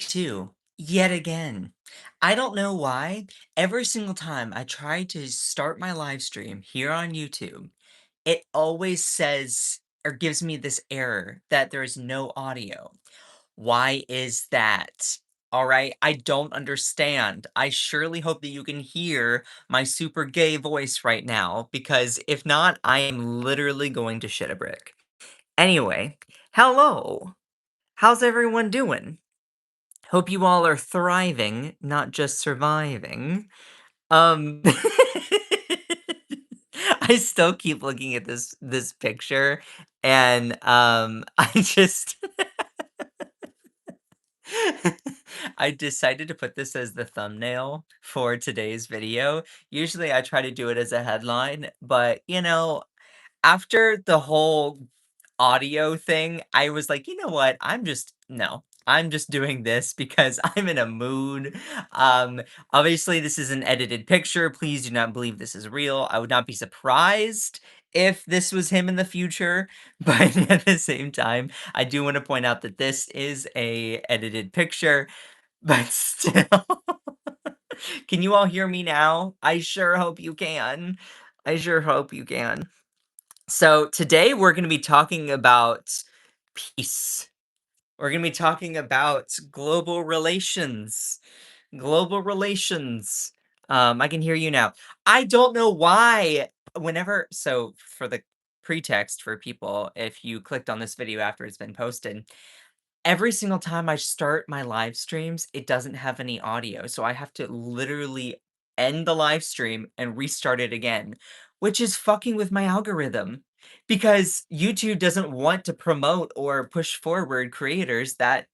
Two, yet again. I don't know why. Every single time I try to start my live stream here on YouTube, it always says or gives me this error that there is no audio. Why is that? All right, I don't understand. I surely hope that you can hear my super gay voice right now, because if not, I am literally going to shit a brick. Anyway, hello. How's everyone doing? Hope you all are thriving, not just surviving. Um, I still keep looking at this picture, and, I just I decided to put this as the thumbnail for today's video. Usually, I try to do it as a headline, but, after the whole audio thing, I was like, "You know what? I'm just doing this because I'm in a mood." Um, Obviously, this is an edited picture. Please do not believe this is real. I would not be surprised if this was him in the future, but at the same time, I do wanna point out that this is a edited picture, but still. Can you all hear me now? I sure hope you can. I sure hope you can. So today we're going to be talking about peace. We're going to be talking about global relations. Global relations. I can hear you now. I don't know why. So for the pretext for people, if you clicked on this video after it's been posted, every single time I start my live streams, it doesn't have any audio, so I have to literally end the live stream and restart it again, which is fucking with my algorithm. Because YouTube doesn't want to promote or push forward creators that,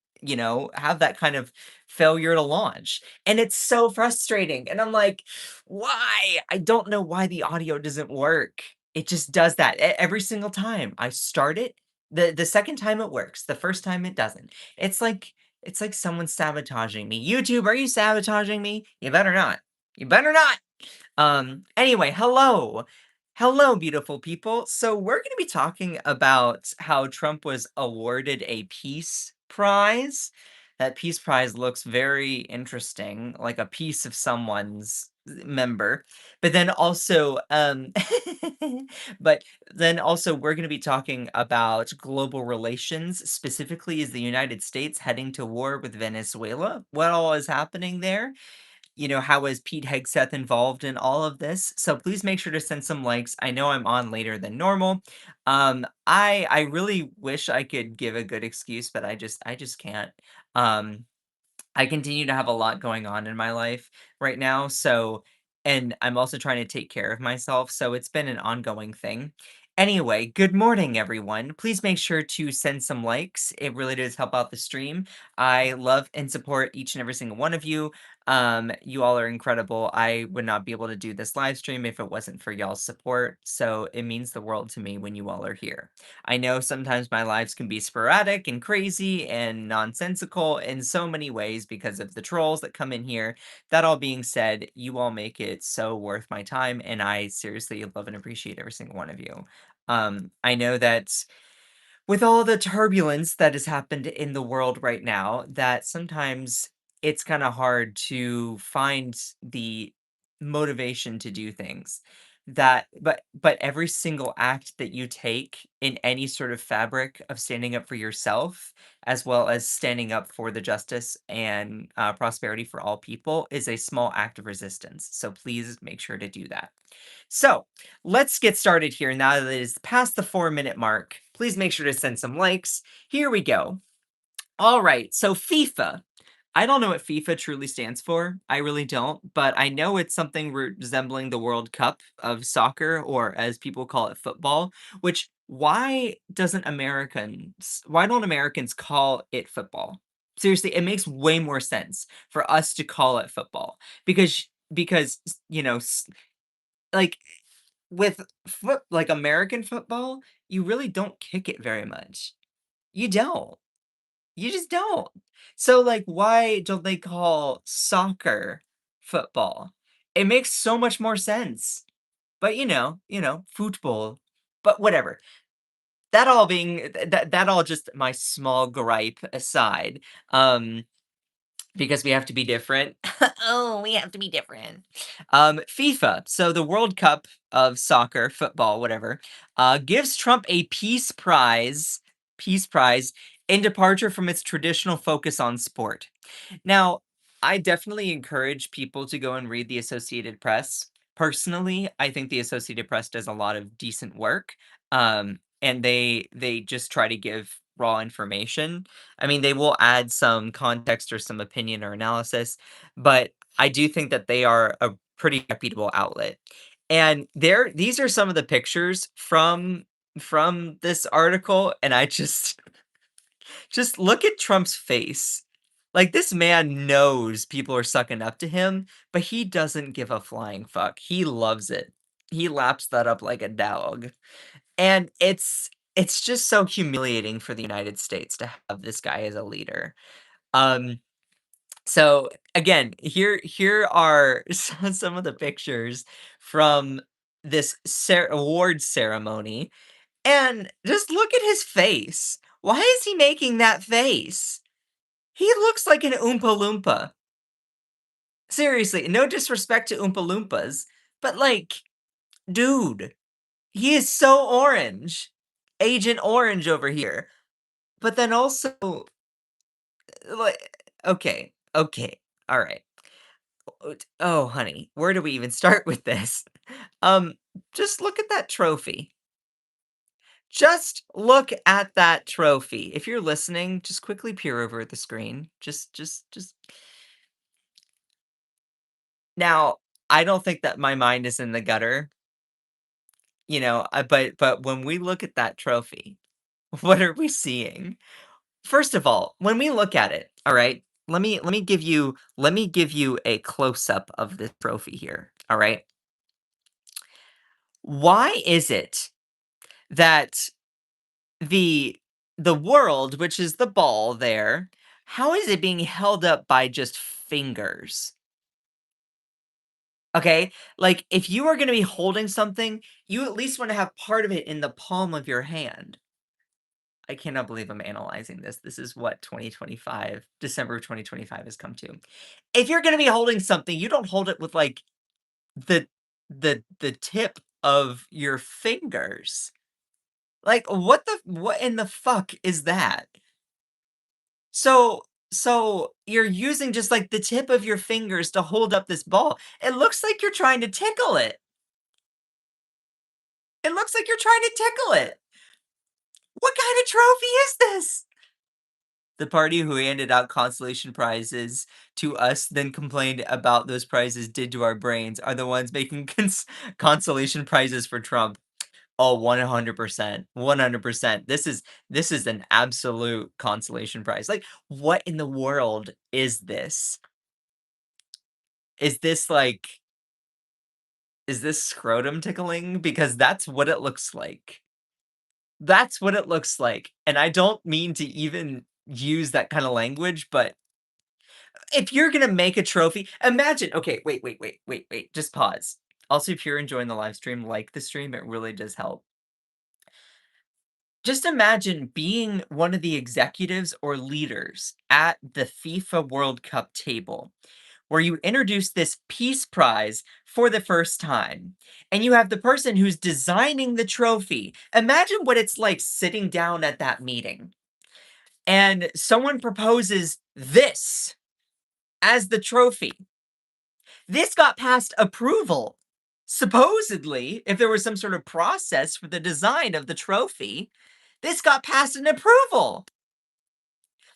have that kind of failure to launch. And it's so frustrating. And I'm like, why? I don't know why the audio doesn't work. It just does that every single time. I start it, the second time it works, the first time it doesn't. It's like someone's sabotaging me. "YouTube, are you sabotaging me? You better not. You better not!" Anyway, hello. Hello, beautiful people. So we're gonna be talking about how Trump was awarded a peace prize. That peace prize looks very interesting, like a piece of someone's member. But then also, but then also we're gonna be talking about global relations. Specifically, is the United States heading to war with Venezuela? What all is happening there? How is Pete Hegseth involved in all of this? So please make sure to send some likes. I know I'm on later than normal. I really wish I could give a good excuse, but I just can't. Um, I continue to have a lot going on in my life right now, and I'm also trying to take care of myself, so it's been an ongoing thing. Anyway, good morning, everyone. Please make sure to send some likes. It really does help out the stream. I love and support each and every single one of you. You all are incredible. I would not be able to do this live stream if it wasn't for y'all's support, so it means the world to me when you all are here. I know sometimes my lives can be sporadic and crazy and nonsensical in so many ways because of the trolls that come in here. That all being said, you all make it so worth my time, and I seriously love and appreciate every single one of you. I know that with all the turbulence that has happened in the world right now, that sometimes it's kind of hard to find the motivation to do things. But every single act that you take in any sort of fabric of standing up for yourself, as well as standing up for the justice and prosperity for all people, is a small act of resistance. So please make sure to do that. So let's get started here now that it is past the 4-minute mark. Please make sure to send some likes. Here we go. All right, so FIFA. I don't know what FIFA truly stands for. I really don't, but I know it's something resembling the World Cup of soccer, or as people call it, football, which why don't Americans call it football? Seriously, it makes way more sense for us to call it football because like with American football, you really don't kick it very much. You don't. You just don't. So, like, why don't they call soccer football? It makes so much more sense. But, football. But whatever. That all just my small gripe aside. Um because we have to be different. Oh, we have to be different. FIFA, so the World Cup of soccer, football, whatever, gives Trump a peace prize in departure from its traditional focus on sport. Now, I definitely encourage people to go and read the Associated Press. Personally, I think the Associated Press does a lot of decent work, and they just try to give raw information. I mean, they will add some context or some opinion or analysis, but I do think that they are a pretty reputable outlet. And these are some of the pictures from this article, and I just look at Trump's face. Like, this man knows people are sucking up to him, but he doesn't give a flying fuck. He loves it. He laps that up like a dog. And it's just so humiliating for the United States to have this guy as a leader. Um, so again, here are some of the pictures from this award ceremony, and just look at his face. Why is he making that face? He looks like an Oompa Loompa. Seriously, no disrespect to Oompa Loompas, but like, dude, he is so orange. Agent Orange over here. But then also, like, okay, all right. Oh, honey, where do we even start with this? Um, just look at that trophy. Just look at that trophy. If you're listening, just quickly peer over at the screen. Just now, I don't think that my mind is in the gutter, but when we look at that trophy, what are we seeing? First of all, when we look at it, all right, let me give you a close up of this trophy here, all right? Why is it that the the world, which is the ball there, how is it being held up by just fingers? Okay? Like, if you are gonna be holding something, you at least wanna have part of it in the palm of your hand. I cannot believe I'm analyzing this. This is what 2025, December of 2025 has come to. If you're gonna be holding something, you don't hold it with, like, the the tip of your fingers. Like, what in the fuck is that? So so you're using just, like, the tip of your fingers to hold up this ball. It looks like you're trying to tickle it. It looks like you're trying to tickle it. What kind of trophy is this? The party who handed out consolation prizes to us then complained about those prizes did to our brains are the ones making consolation prizes for Trump. Oh, 100%. 100%. This is an absolute consolation prize. Like, what in the world is this? Is this like is this scrotum tickling? Because that's what it looks like. That's what it looks like. And I don't mean to even use that kind of language, but if you're gonna make a trophy, imagine. Okay, wait. Just pause. Also, if you're enjoying the live stream, like the stream. It really does help. Just imagine being one of the executives or leaders at the FIFA World Cup table, where you introduce this peace prize for the first time, and you have the person who's designing the trophy. Imagine what it's like sitting down at that meeting, and someone proposes this as the trophy. This got past approval. Supposedly, if there was some sort of process for the design of the trophy, this got past an approval.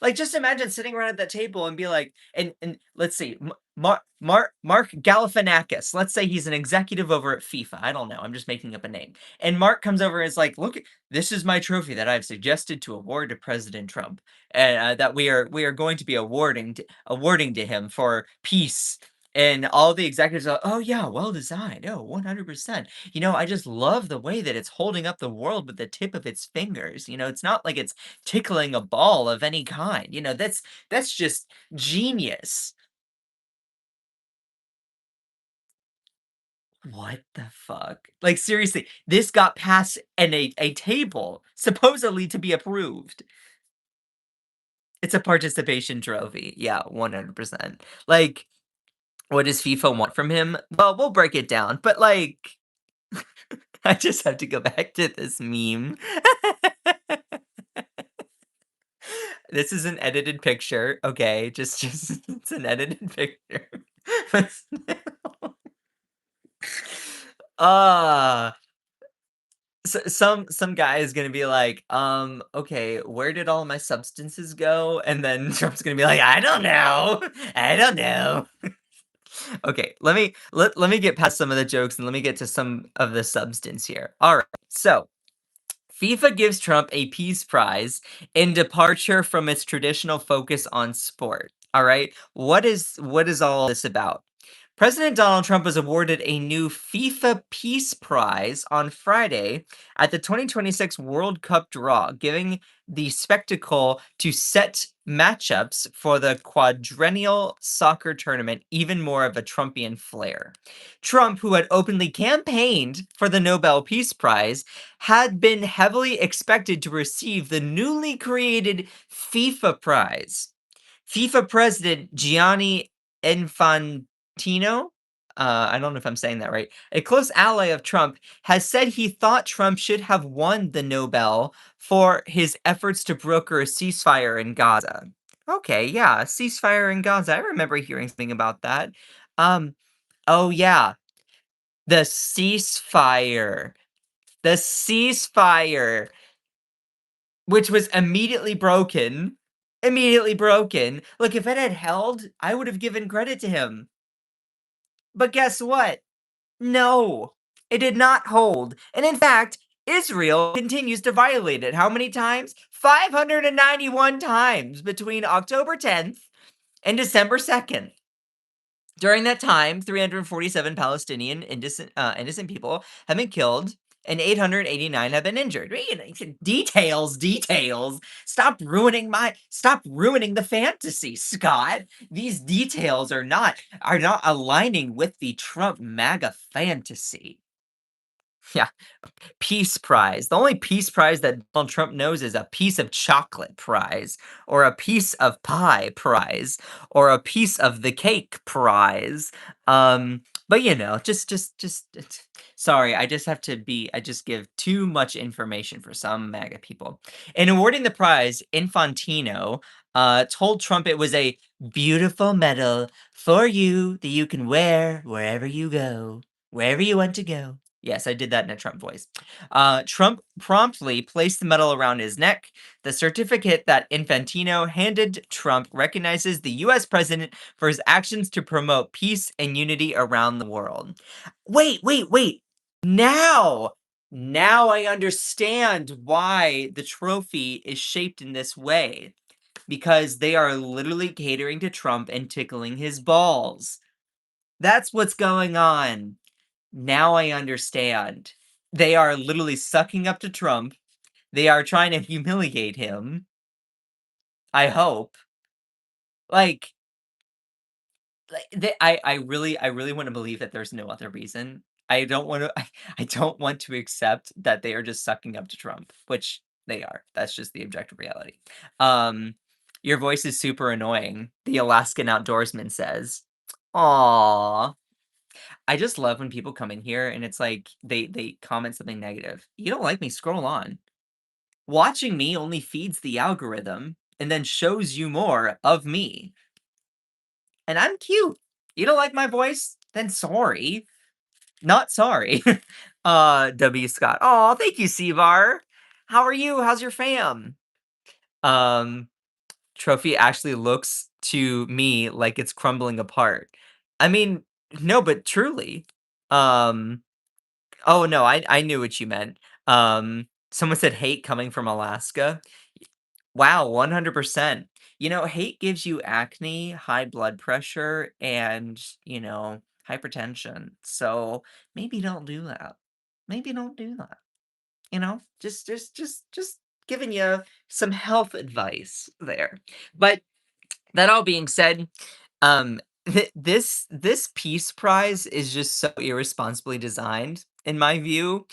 Like, just imagine sitting around at that table and be like, and let's see, Mark Galifianakis. Let's say he's an executive over at FIFA. I don't know. I'm just making up a name. And Mark comes over and is like, "Look, this is my trophy that I've suggested to award to President Trump, and that we are going to be awarding to him for peace." And all the executives are, "Oh yeah, well designed. Oh, 100%. I just love the way that it's holding up the world with the tip of its fingers. It's not like it's tickling a ball of any kind. That's just genius." What the fuck? Like, seriously, this got past a table supposedly to be approved. It's a participation trophy. Yeah, 100%. Like, what does FIFA want from him? Well, we'll break it down, but, like, I just have to go back to this meme. This is an edited picture, okay? Just it's an edited picture. But still. Ah, some guy is gonna be like, okay, where did all my substances go?" And then Trump's gonna be like, "I don't know. I don't know." Okay, let me get past some of the jokes and let me get to some of the substance here. All right. So, FIFA gives Trump a peace prize in departure from its traditional focus on sport. All right. What is all this about? President Donald Trump was awarded a new FIFA Peace Prize on Friday at the 2026 World Cup draw, giving the spectacle to set matchups for the quadrennial soccer tournament even more of a Trumpian flair. Trump, who had openly campaigned for the Nobel Peace Prize, had been heavily expected to receive the newly created FIFA Prize. FIFA president Gianni Infantino, I don't know if I'm saying that right, a close ally of Trump, has said he thought Trump should have won the Nobel for his efforts to broker a ceasefire in Gaza. Okay, yeah, a ceasefire in Gaza. I remember hearing something about that. Um, oh yeah, the ceasefire. The ceasefire, which was immediately broken. Immediately broken. Look, if it had held, I would have given credit to him. But guess what? No, it did not hold. And in fact, Israel continues to violate it. How many times? 591 times between October 10th and December 2nd. During that time, 347 Palestinian innocent people have been killed and 889 have been injured. Details, details. Stop ruining the fantasy, Scott. These details are not aligning with the Trump MAGA fantasy. Yeah, Peace Prize. The only Peace Prize that Donald Trump knows is a piece of chocolate prize, or a piece of pie prize, or a piece of the cake prize. But just sorry, I just give too much information for some MAGA people. In awarding the prize, Infantino told Trump it was a beautiful medal for you that you can wear wherever you go, wherever you want to go. Yes, I did that in a Trump voice. Trump promptly placed the medal around his neck. The certificate that Infantino handed Trump recognizes the US president for his actions to promote peace and unity around the world. Wait, wait, wait. Now, now I understand why the trophy is shaped in this way. Because they are literally catering to Trump and tickling his balls. That's what's going on. Now I understand. They are literally sucking up to Trump. They are trying to humiliate him. I hope. Like, I really want to believe that there's no other reason. I don't want to. I don't want to accept that they are just sucking up to Trump, which they are. That's just the objective reality. Um, your voice is super annoying. The Alaskan outdoorsman says. Aw. I just love when people come in here and it's like they comment something negative. You don't like me, scroll on. Watching me only feeds the algorithm and then shows you more of me. And I'm cute. You don't like my voice? Then sorry. Not sorry. W. Scott. Oh, thank you, Seavar. How are you? How's your fam? Um, Trophy actually looks to me like it's crumbling apart. I mean, no, but truly. Um, Oh, no, I knew what you meant. Someone said hate coming from Alaska. Wow, 100%. Hate gives you acne, high blood pressure, and, hypertension. So maybe don't do that. Maybe don't do that. Just giving you some health advice there. But that all being said, this peace prize is just so irresponsibly designed, in my view.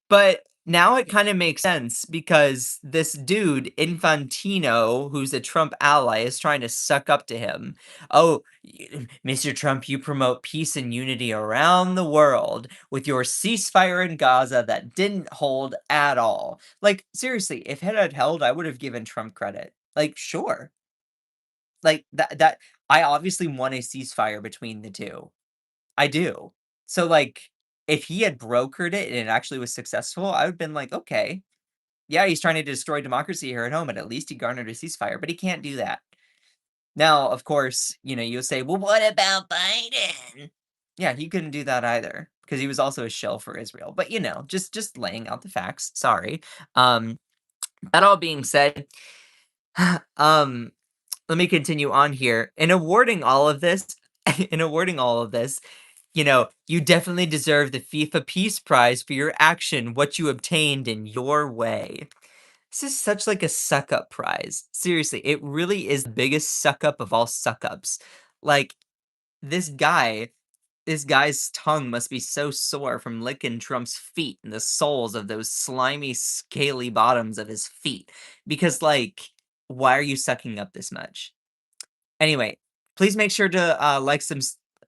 But Now it kinda makes sense because this dude, Infantino, who's a Trump ally, is trying to suck up to him. "Oh, Mr. Trump, you promote peace and unity around the world with your ceasefire in Gaza that didn't hold at all." Like, seriously, if it had held, I would have given Trump credit. Like, sure. Like, that I obviously want a ceasefire between the 2. I do. So, like, if he had brokered it and it actually was successful, I would've been like, "Okay, yeah, he's trying to destroy democracy here at home, but at least he garnered a ceasefire," but he can't do that. Now, of course, you'll say, "Well, what about Biden?" Yeah, he couldn't do that either because he was also a shill for Israel, but, just laying out the facts, sorry. Um, that all being said, um, let me continue on here. In awarding all of this in awarding all of this, you definitely deserve the FIFA Peace Prize for your action, what you obtained in your way. This is such like a suck up prize. Seriously, it really is the biggest suck up of all suck ups. Like this guy, this guy's tongue must be so sore from licking Trump's feet and the soles of those slimy, scaly bottoms of his feet. Because like, why are you sucking up this much? Anyway, please make sure to,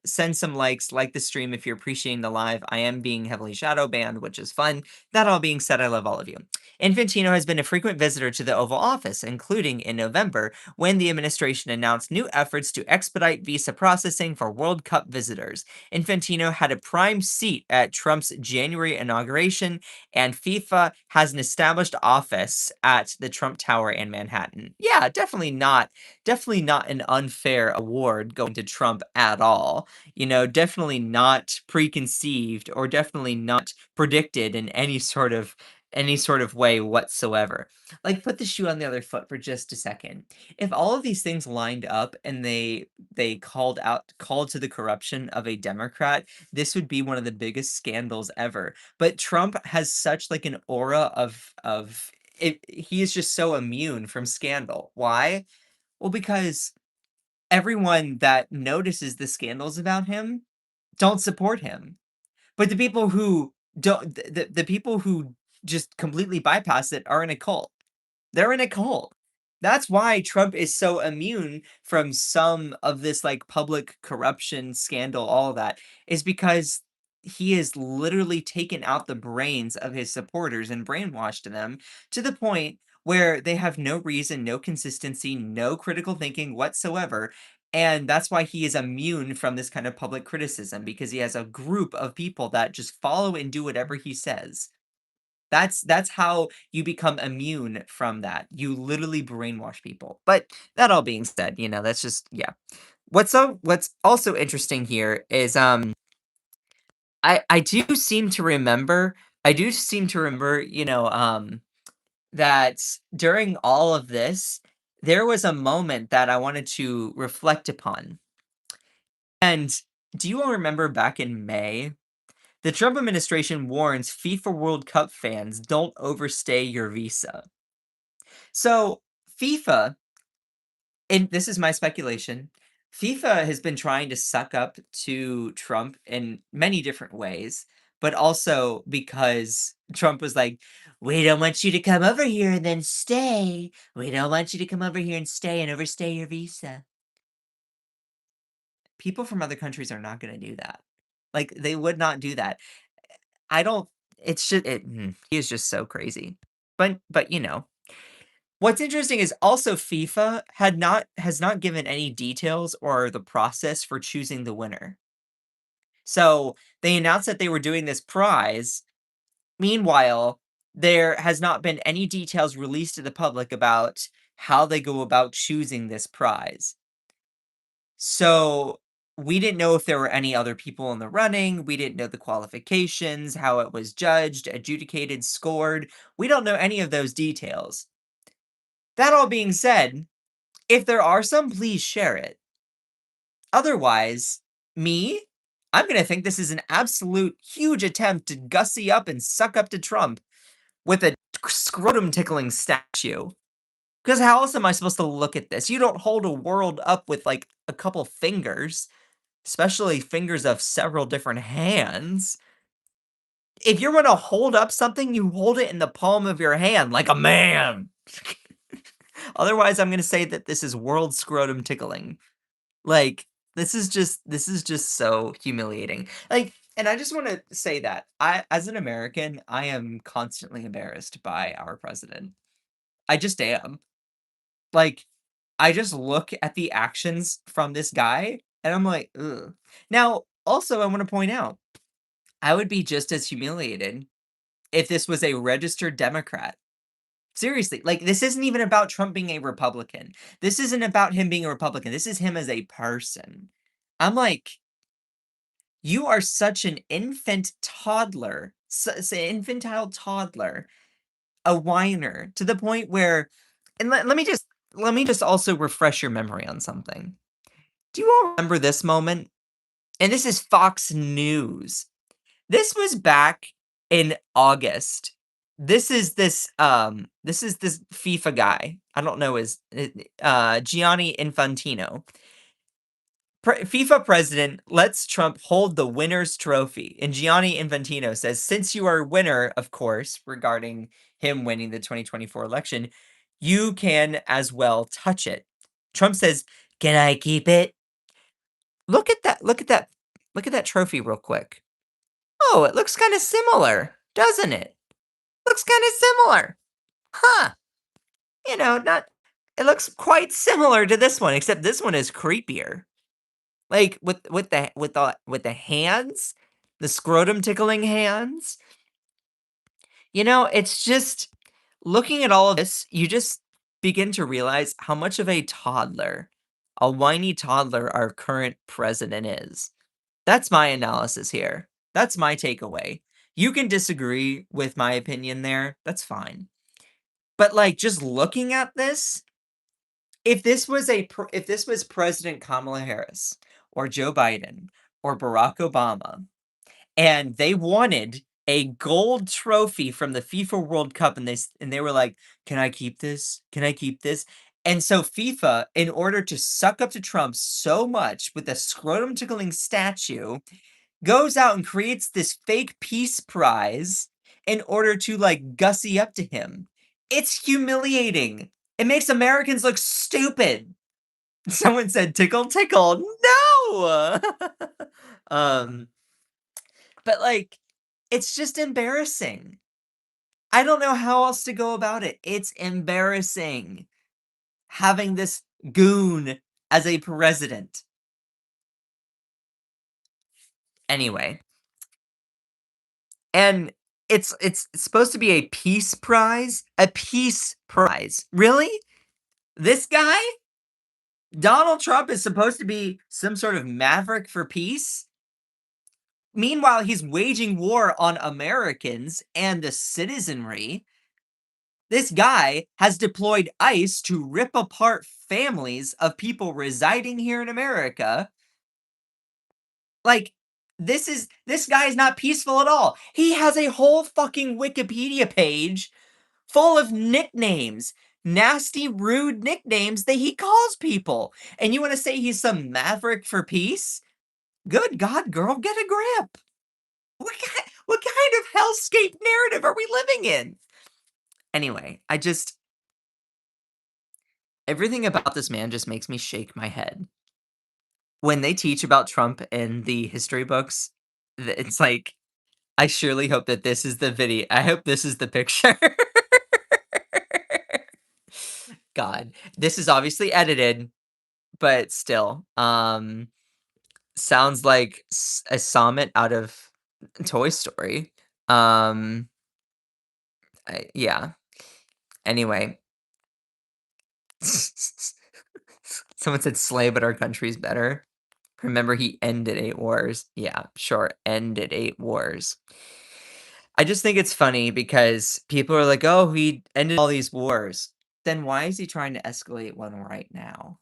send some likes, like the stream if you're appreciating the live. I am being heavily shadow banned, which is fun. That all being said, I love all of you. Infantino has been a frequent visitor to the Oval Office, including in November, when the administration announced new efforts to expedite visa processing for World Cup visitors. Infantino had a prime seat at Trump's January inauguration, and FIFA has an established office at the Trump Tower in Manhattan. Yeah, definitely not an unfair award going to Trump at all. Definitely not preconceived or definitely not predicted in any sort of way whatsoever. Like put the shoe on the other foot for just a second. If all of these things lined up and they called to the corruption of a Democrat, this would be one of the biggest scandals ever. But Trump has such like an aura of he is just so immune from scandal. Why? Well, because everyone that notices the scandals about him don't support him. But the people who don't the people who just completely bypass it are in a cult. They're in a cult. That's why Trump is so immune from some of this, like, public corruption scandal, all of that, is because he has literally taken out the brains of his supporters and brainwashed them to the point where they have no reason, no consistency, no critical thinking whatsoever, and that's why he is immune from this kind of public criticism because he has a group of people that just follow and do whatever he says. That's how you become immune from that. You literally brainwash people. But that all being said, that's just yeah. What's also interesting here is I do seem to remember, that during all of this, there was a moment that I wanted to reflect upon. And do you all remember back in May, the Trump administration warns FIFA World Cup fans don't overstay your visa. So, FIFA, and this is my speculation, FIFA has been trying to suck up to Trump in many different ways, but also because Trump was like, "We don't want you to come over here and then stay. We don't want you to come over here and stay and overstay your visa." People from other countries are not gonna do that. Like, they would not do that. I don't it's just he is just so crazy. But what's interesting is also FIFA has not given any details or the process for choosing the winner. So, they announced that they were doing this prize. Meanwhile, there has not been any details released to the public about how they go about choosing this prize. So, we didn't know if there were any other people in the running, we didn't know the qualifications, how it was judged, adjudicated, scored. We don't know any of those details. That all being said, if there are some, please share it. Otherwise, me, I'm gonna think this is an absolute huge attempt to gussy up and suck up to Trump with a scrotum tickling statue. Because how else am I supposed to look at this? You don't hold a world up with like a couple fingers, especially fingers of several different hands. if you're gonna hold up something, you hold it in the palm of your hand like a man. Otherwise, I'm gonna say that this is world scrotum tickling. Like, this is just so humiliating. Like, and I just wanna say that as an American, I am constantly embarrassed by our president. I just am. Like, I just look at the actions from this guy, and I'm like, "Ugh." Now, also, I wanna point out, I would be just as humiliated if this was a registered Democrat. Seriously, like, this isn't even about Trump being a Republican. This isn't about him being a Republican. This is him as a person. I'm like, you are such an infant toddler, infantile toddler, a whiner to the point where, and let me just also refresh your memory on something. Do you all remember this moment? And this is Fox News. This was back in August. This is this FIFA guy. I don't know Gianni Infantino. FIFA president lets Trump hold the winner's trophy. And Gianni Infantino says, since you are a winner, of course, regarding him winning the 2024 election, you can as well touch it. Trump says, can I keep it? Look at that. Look at that. Look at that trophy real quick. Oh, it looks kind of similar, doesn't it? Looks kind of similar. Huh. Not it looks quite similar to this one, except this one is creepier. Like with the hands, the scrotum tickling hands. It's just looking at all of this, you just begin to realize how much of a whiny toddler our current president is. That's my analysis here. That's my takeaway. You can disagree with my opinion there. That's fine. But like just looking at this, if this was President Kamala Harris or Joe Biden or Barack Obama and they wanted a gold trophy from the FIFA World Cup and they were like, "Can I keep this? Can I keep this?" And so FIFA, in order to suck up to Trump so much with a scrotum tickling statue, goes out and creates this fake peace prize in order to like gussy up to him. It's humiliating. It makes Americans look stupid. Someone said tickle tickle. No. um but like it's just embarrassing. I don't know how else to go about it. It's embarrassing having this goon as a president. Anyway, and it's supposed to be a peace prize? A peace prize. Really? This guy? Donald Trump is supposed to be some sort of maverick for peace? Meanwhile, he's waging war on Americans and the citizenry. This guy has deployed ICE to rip apart families of people residing here in America. Like, this guy is not peaceful at all. He has a whole fucking Wikipedia page full of nicknames, nasty, rude nicknames that he calls people. And you want to say he's some maverick for peace? Good God, girl, get a grip. What kind of hellscape narrative are we living in? Anyway, everything about this man just makes me shake my head. When they teach about Trump in the history books, it's like, I surely hope that this is the video. I hope this is the picture. God, this is obviously edited, but still, sounds like a Summit out of Toy Story. Um, yeah. Anyway, someone said slay, but our country's better. Remember, he ended 8 wars. Yeah, sure, ended 8 wars. I just think it's funny because people are like, "Oh, he ended all these wars." Then why is he trying to escalate one right now?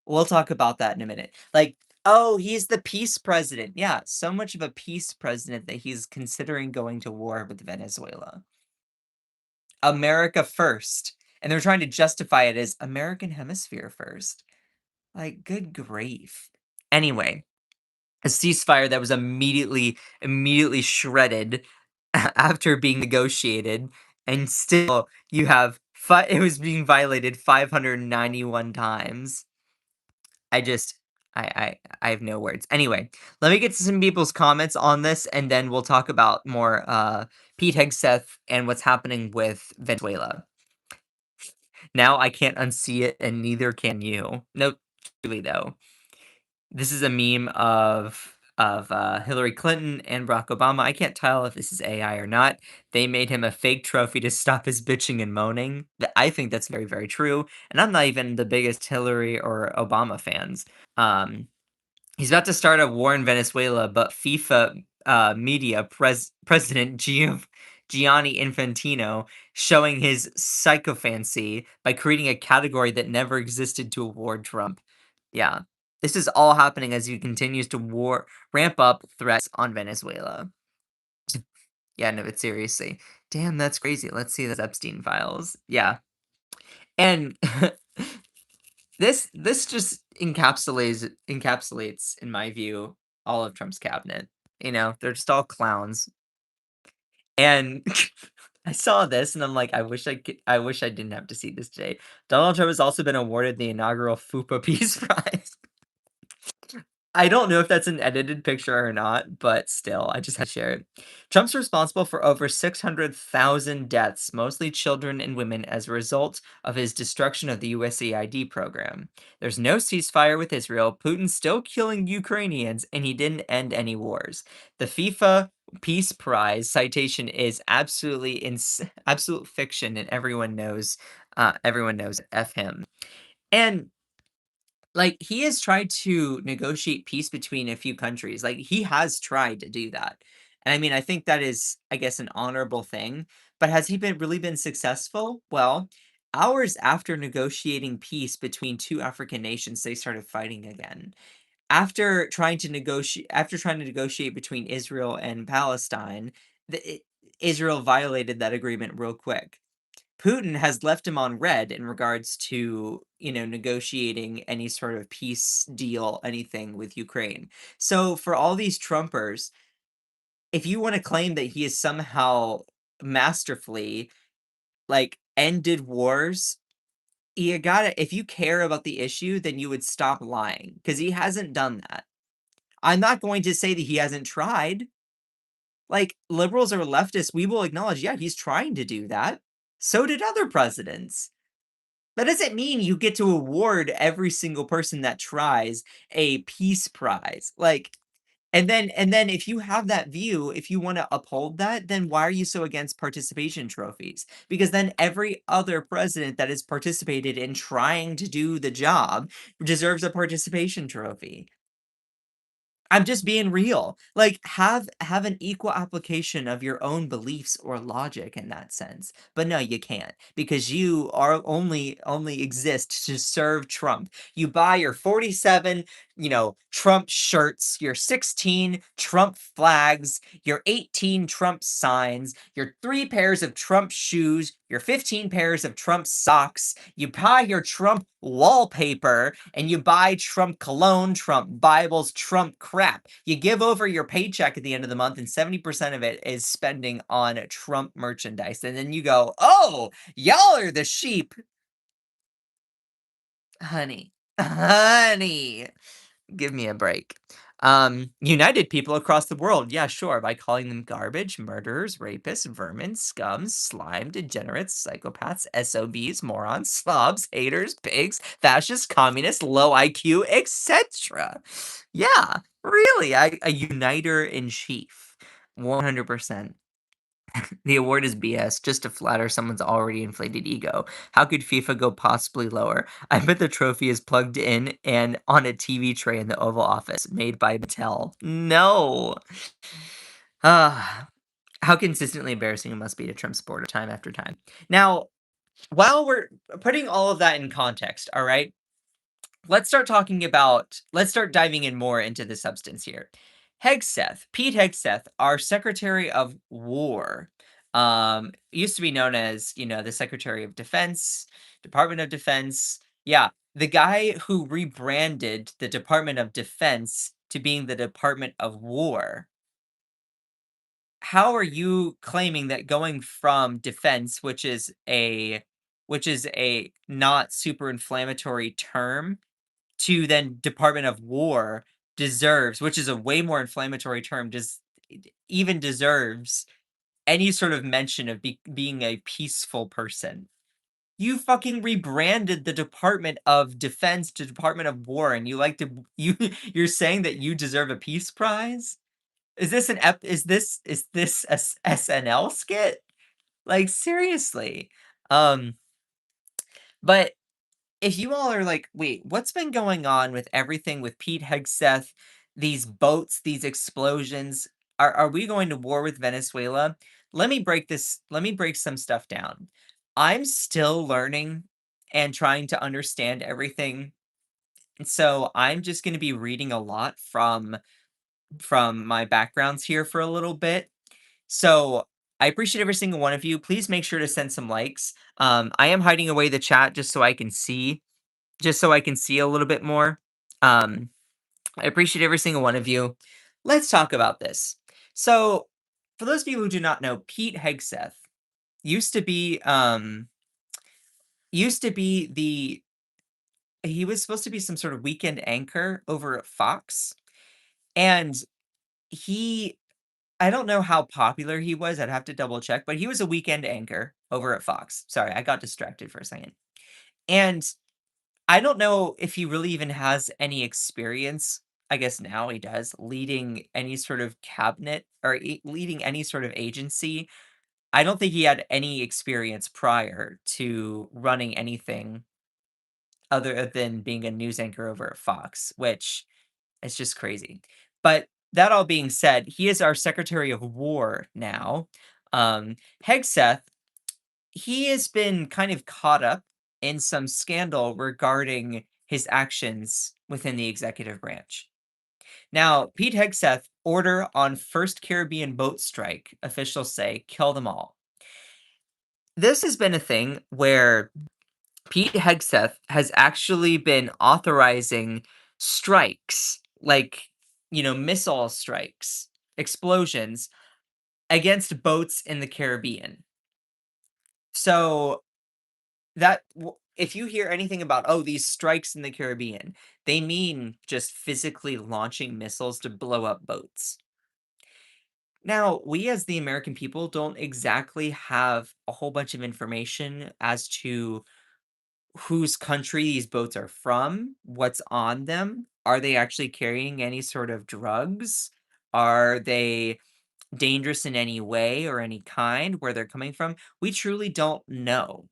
We'll talk about that in a minute. Like, "Oh, he's the peace president." Yeah, so much of a peace president that he's considering going to war with Venezuela. America first. And they're trying to justify it as American hemisphere first. Like, good grief. Anyway, a ceasefire that was immediately shredded after being negotiated, and still you have it was being violated 591 times. I just I have no words. Anyway, let me get to some people's comments on this, and then we'll talk about more Pete Hegseth and what's happening with Venezuela. Now I can't unsee it, and neither can you. Nope, truly though. This is a meme of Hillary Clinton and Barack Obama. I can't tell if this is AI or not. They made him a fake trophy to stop his bitching and moaning. I think that's very, very true, and I'm not even the biggest Hillary or Obama fans. Um, he's about to start a war in Venezuela, but FIFA, media president Gianni Infantino showing his sycophancy by creating a category that never existed to award Trump. Yeah. This is all happening as he continues to ramp up threats on Venezuela. Yeah, no, but seriously. Damn, that's crazy. Let's see the Epstein files. Yeah. And this just encapsulates, in my view, all of Trump's cabinet. You know, they're just all clowns. And I saw this and I'm like, I wish I didn't have to see this today. Donald Trump has also been awarded the inaugural FUPA Peace Prize. I don't know if that's an edited picture or not, but still, I just had to share it. Trump's responsible for over 600,000 deaths, mostly children and women, as a result of his destruction of the USAID program. There's no ceasefire with Israel, Putin's still killing Ukrainians, and he didn't end any wars. The FIFA Peace Prize citation is absolute fiction, and everyone knows F him. And like, he has tried to negotiate peace between a few countries, like, he has tried to do that. And I mean, I think that is, I guess, an honorable thing, but has he been successful? Well, hours after negotiating peace between 2 African nations, they started fighting again. After trying to negotiate between Israel and Palestine, the Israel violated that agreement real quick. Putin has left him on red in regards to, negotiating any sort of peace deal, anything with Ukraine. So for all these Trumpers, if you want to claim that he is somehow masterfully like ended wars, you gotta if you care about the issue, then you would stop lying because he hasn't done that. I'm not going to say that he hasn't tried. Like liberals or leftists, we will acknowledge, yeah, he's trying to do that. So did other presidents. That doesn't mean you get to award every single person that tries a peace prize. Like, and then if you have that view, if you want to uphold that, then why are you so against participation trophies? Because then every other president that has participated in trying to do the job deserves a participation trophy. I'm just being real. Like, have an equal application of your own beliefs or logic in that sense. But no, you can't because you are only exist to serve Trump. You buy your 47, Trump shirts, your 16 Trump flags, your 18 Trump signs, your 3 pairs of Trump shoes, your 15 pairs of Trump socks. You buy your Trump wallpaper and you buy Trump cologne, Trump Bibles, Trump crap. You give over your paycheck at the end of the month, and 70% of it is spending on Trump merchandise. And then you go, oh, y'all are the sheep. Honey, honey, give me a break. United people across the world, yeah, sure, by calling them garbage, murderers, rapists, vermin, scums, slime, degenerates, psychopaths, SOBs, morons, slobs, haters, pigs, fascists, communists, low IQ, etc. Yeah, really, a uniter in chief. 100%. The award is BS just to flatter someone's already inflated ego. How could FIFA go possibly lower? I bet the trophy is plugged in and on a TV tray in the Oval Office, made by Mattel. No. Ah, how consistently embarrassing it must be to Trump supporter time after time. Now, while we're putting all of that in context, all right, let's start diving in more into the substance here. Pete Hegseth, our Secretary of War, used to be known as, the Secretary of Defense, Department of Defense. Yeah, the guy who rebranded the Department of Defense to being the Department of War. How are you claiming that going from defense, which is a not super inflammatory term, to then Department of War deserves, which is a way more inflammatory term, even deserves any sort of mention of being a peaceful person? You fucking rebranded the Department of Defense to Department of War, and you like to you're saying that you deserve a peace prize? Is this a SNL skit? Like, seriously. Um, but if you all are like, "Wait, what's been going on with everything with Pete Hegseth, these boats, these explosions? Are we going to war with Venezuela?" Let me break some stuff down. I'm still learning and trying to understand everything, so I'm just gonna be reading a lot from my backgrounds here for a little bit. So I appreciate every single one of you. Please make sure to send some likes. I am hiding away the chat just so I can see a little bit more. Um, I appreciate every single one of you. Let's talk about this. So, for those of you who do not know, Pete Hegseth used to be used to be the he was supposed to be some sort of weekend anchor over at Fox, and he I don't know how popular he was. I'd have to double check, but he was a weekend anchor over at Fox. Sorry, I got distracted for a second. And I don't know if he really even has any experience. I guess now he does, leading any sort of cabinet or leading any sort of agency. I don't think he had any experience prior to running anything other than being a news anchor over at Fox, which is just crazy. But that all being said, he is our Secretary of War now. Hegseth, he has been kind of caught up in some scandal regarding his actions within the executive branch. Now, Pete Hegseth order on first Caribbean boat strike, officials say, kill them all. This has been a thing where Pete Hegseth has actually been authorizing strikes, like, missile strikes, explosions against boats in the Caribbean. So if you hear anything about, oh, these strikes in the Caribbean, they mean just physically launching missiles to blow up boats. Now, we as the American people don't exactly have a whole bunch of information as to whose country these boats are from, what's on them. Are they actually carrying any sort of drugs? Are they dangerous in any way or any kind, where they're coming from? We truly don't know.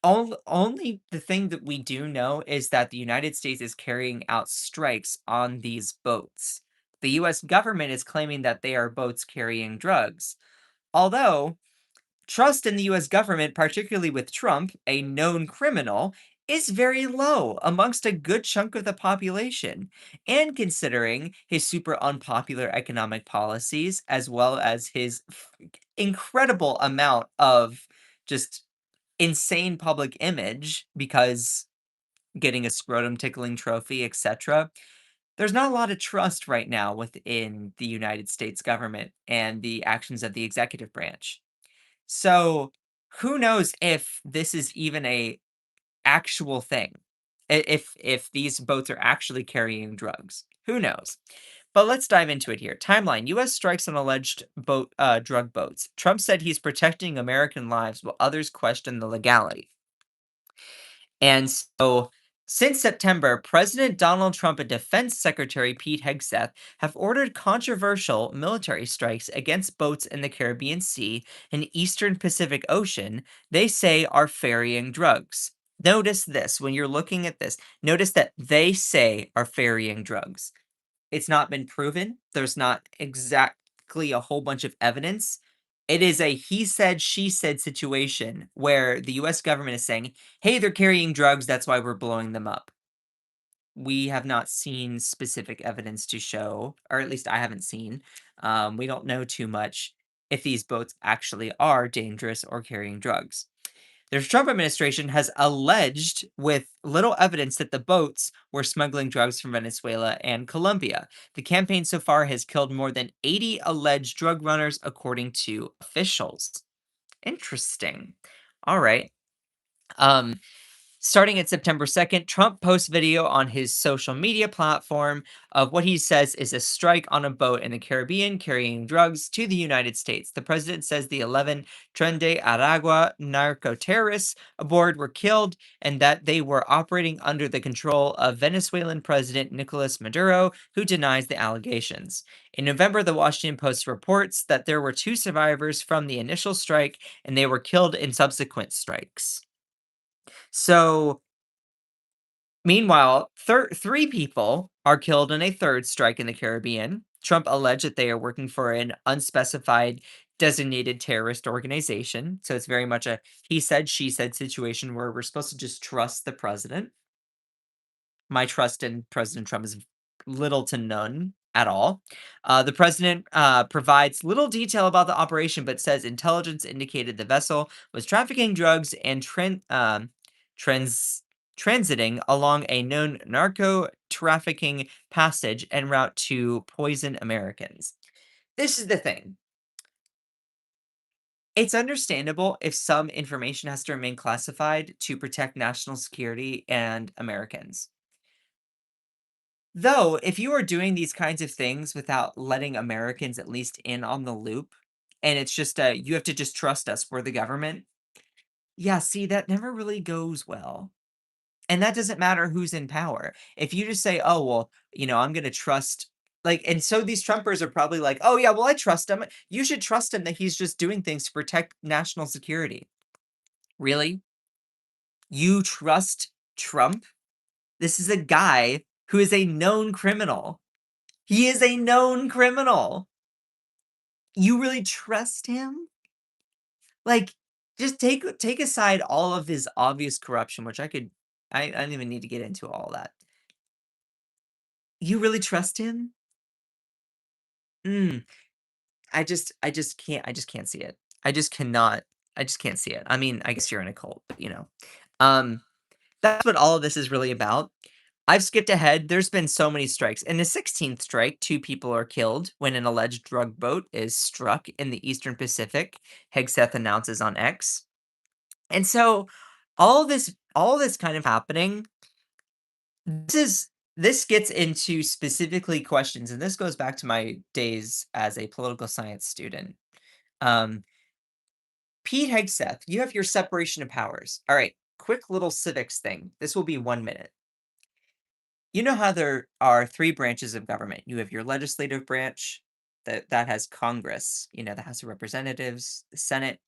Only the thing that we do know is that the United States is carrying out strikes on these boats. The US government is claiming that they are boats carrying drugs. Although, trust in the US government, particularly with Trump, a known criminal, is very low amongst a good chunk of the population. And considering his super unpopular economic policies, as well as his incredible amount of just insane public image, because getting a scrotum tickling trophy, etc., there's not a lot of trust right now within the United States government and the actions of the executive branch. So, who knows if this is even a actual thing? If these boats are actually carrying drugs. Who knows? But let's dive into it here. Timeline: US strikes on alleged drug boats. Trump said he's protecting American lives while others question the legality. And so, since September, President Donald Trump and Defense Secretary Pete Hegseth have ordered controversial military strikes against boats in the Caribbean Sea and Eastern Pacific Ocean they say are ferrying drugs. Notice this when you're looking at this. Notice that they say are ferrying drugs. It's not been proven. There's not exactly a whole bunch of evidence. It is a he said, she said situation where the US government is saying, hey, they're carrying drugs. That's why we're blowing them up. We have not seen specific evidence to show, or at least I haven't seen. We don't know too much if these boats actually are dangerous or carrying drugs. The Trump administration has alleged with little evidence that the boats were smuggling drugs from Venezuela and Colombia. The campaign so far has killed more than 80 alleged drug runners, according to officials. Interesting. All right. Um, Starting at September 2nd, Trump posts video on his social media platform of what he says is a strike on a boat in the Caribbean carrying drugs to the United States. The president says the 11 Tren de Aragua narco terrorists aboard were killed and that they were operating under the control of Venezuelan President Nicolas Maduro, who denies the allegations. In November, the Washington Post reports that there were two survivors from the initial strike and they were killed in subsequent strikes. So, meanwhile, three people are killed in a third strike in the Caribbean. Trump alleged that they are working for an unspecified designated terrorist organization. So it's very much a he said, she said situation where we're supposed to just trust the president. My trust in President Trump is little to none at all. The president provides little detail about the operation, but says intelligence indicated the vessel was trafficking drugs and trans- transiting along a known narco trafficking passage en route to poison Americans. This is the thing. It's understandable if some information has to remain classified to protect national security and Americans. Though, if you are doing these kinds of things without letting Americans at least in on the loop, and it's just, you have to just trust us, we're the government. Yeah, see, that never really goes well. And that doesn't matter who's in power. If you just say, "Oh, well, I'm gonna trust," like, and so these Trumpers are probably like, "Oh, yeah, well, I trust him." You should trust him that he's just doing things to protect national security. Really? You trust Trump? This is a guy who is a known criminal. He is a known criminal. You really trust him? Like, just take aside all of his obvious corruption, which I don't even need to get into all that. You really trust him? Mm, I just can't see it. I just can't see it. I mean, I guess you're in a cult, but. Um, that's what all of this is really about. I've skipped ahead. There's been so many strikes. In the 16th strike, two people are killed when an alleged drug boat is struck in the Eastern Pacific, Hegseth announces on X. And so all this kind of happening, this is this gets into specifically questions, and this goes back to my days as a political science student. Um, Pete Hegseth, you have your separation of powers. All right, quick little civics thing. This will be 1 minute. You know how there are three branches of government. You have your legislative branch that has Congress, the House of Representatives, the Senate,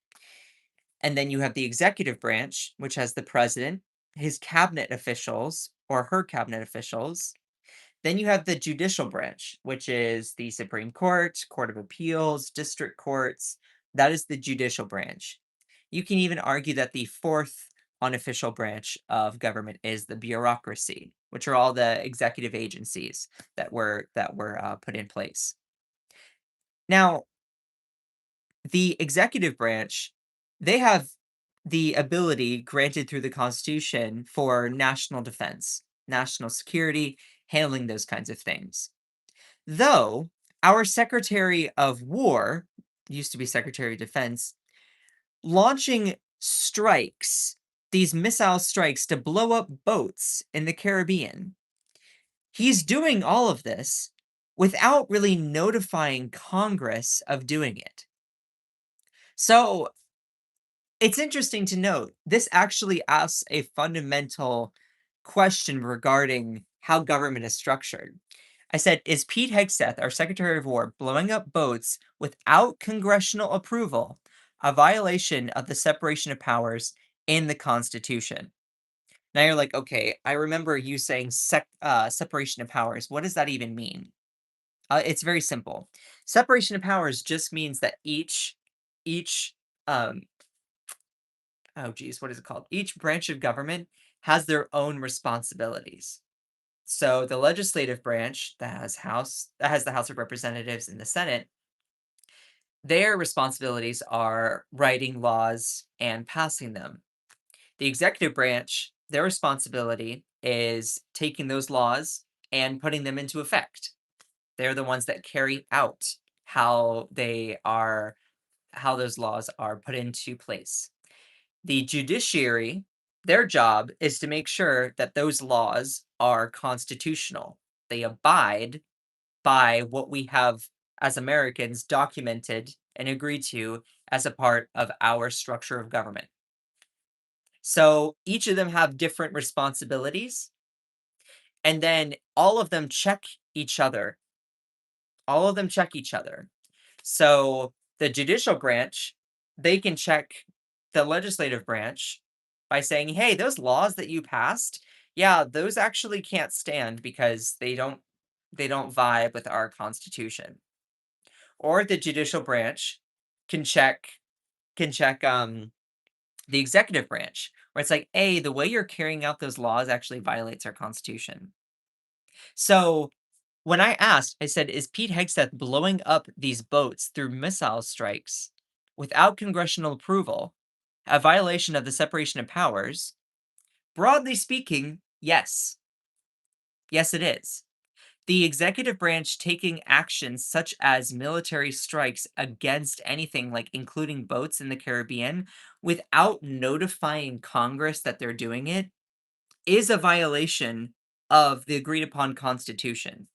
and then you have the executive branch, which has the president, his cabinet officials or her cabinet officials. Then you have the judicial branch, which is the Supreme Court, Court of Appeals, district courts. That is the judicial branch. You can even argue that the fourth unofficial branch of government is the bureaucracy, which are all the executive agencies that were put in place. Now, the executive branch, they have the ability granted through the Constitution for national defense, national security, handling those kinds of things. Though our Secretary of War, used to be Secretary of Defense, launching strikes, these missile strikes to blow up boats in the Caribbean. He's doing all of this without really notifying Congress of doing it. So it's interesting to note, this actually asks a fundamental question regarding how government is structured. I said, is Pete Hegseth, our Secretary of War, blowing up boats without congressional approval a violation of the separation of powers in the Constitution? Now you're like, okay, I remember you saying separation of powers. What does that even mean? It's very simple. Separation of powers just means that each um, oh geez, what is it called? Each branch of government has their own responsibilities. So the legislative branch that has the House of Representatives and the Senate, their responsibilities are writing laws and passing them. The executive branch, their responsibility is taking those laws and putting them into effect. They're the ones that carry out how they are how those laws are put into place. The judiciary, their job is to make sure that those laws are constitutional. They abide by what we have as Americans documented and agreed to as a part of our structure of government. So each of them have different responsibilities, and then all of them check each other. All of them check each other. So the judicial branch, they can check the legislative branch by saying, "Hey, those laws that you passed, yeah, those actually can't stand because they don't vibe with our constitution." Or the judicial branch can check the executive branch, where it's like, "Hey, the way you're carrying out those laws actually violates our constitution." So when I asked, I said, "Is Pete Hegseth blowing up these boats through missile strikes without congressional approval a violation of the separation of powers?" Broadly speaking, yes. Yes, it is. The executive branch taking actions such as military strikes against anything, like including boats in the Caribbean, without notifying Congress that they're doing it, is a violation of the agreed upon Constitution.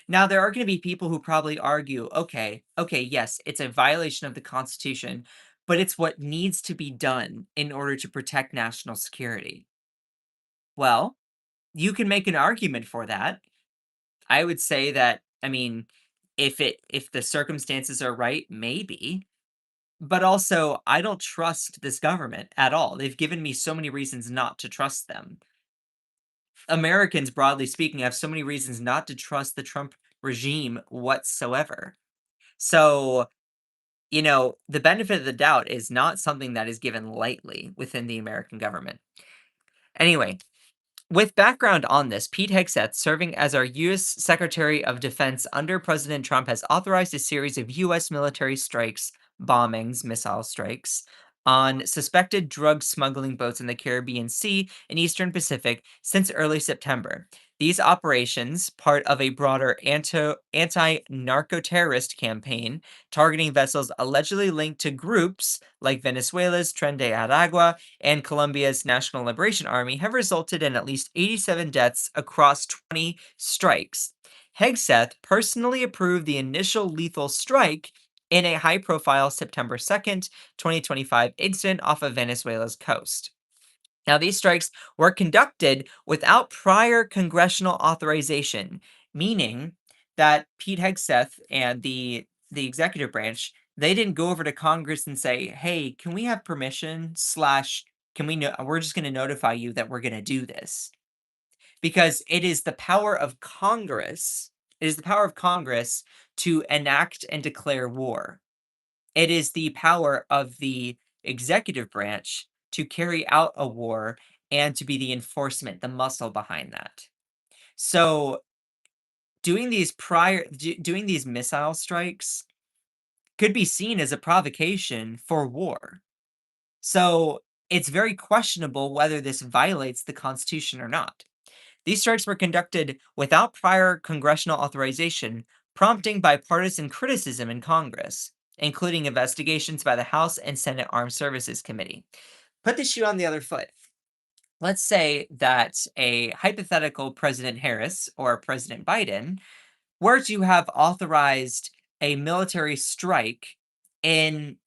Now, there are going to be people who probably argue, okay, yes, it's a violation of the Constitution, but it's what needs to be done in order to protect national security. Well, you can make an argument for that. I would say that, I mean, if the circumstances are right, maybe. But also, I don't trust this government at all. They've given me so many reasons not to trust them. Americans, broadly speaking, have so many reasons not to trust the Trump regime whatsoever. So, the benefit of the doubt is not something that is given lightly within the American government. Anyway, with background on this, Pete Hegseth, serving as our U.S. Secretary of Defense under President Trump, has authorized a series of U.S. military strikes, bombings, missile strikes, on suspected drug smuggling boats in the Caribbean Sea and Eastern Pacific since early September. These operations, part of a broader anti narco terrorist campaign targeting vessels allegedly linked to groups like Venezuela's Tren de Aragua and Colombia's National Liberation Army, have resulted in at least 87 deaths across 20 strikes. Hegseth personally approved the initial lethal strike in a high profile September 2nd, 2025 incident off of Venezuela's coast. Now, these strikes were conducted without prior congressional authorization, meaning that Pete Hegseth and the executive branch, they didn't go over to Congress and say, "Hey, can we have permission?" Slash, can we know we're just going to notify you that we're going to do this, because it is the power of Congress. It is the power of Congress to enact and declare war. It is the power of the executive branch to carry out a war and to be the enforcement, the muscle behind that. So, doing these missile strikes could be seen as a provocation for war. So, it's very questionable whether this violates the Constitution or not. These strikes were conducted without prior congressional authorization, prompting bipartisan criticism in Congress, including investigations by the House and Senate Armed Services Committee. Put the shoe on the other foot. Let's say that a hypothetical President Harris or President Biden were to have authorized a military strike in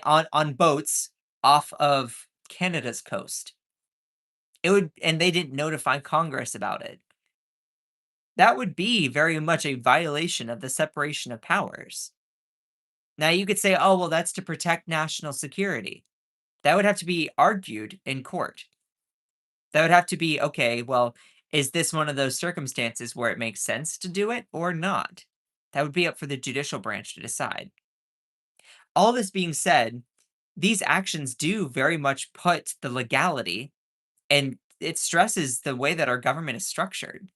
on boats off of Canada's coast. It would, and they didn't notify Congress about it. That would be very much a violation of the separation of powers. Now, you could say, "Oh, well, that's to protect national security." That would have to be argued in court. That would have to be, okay, well, is this one of those circumstances where it makes sense to do it or not? That would be up for the judicial branch to decide. All this being said, these actions do very much put the legality, and it stresses the way that our government is structured,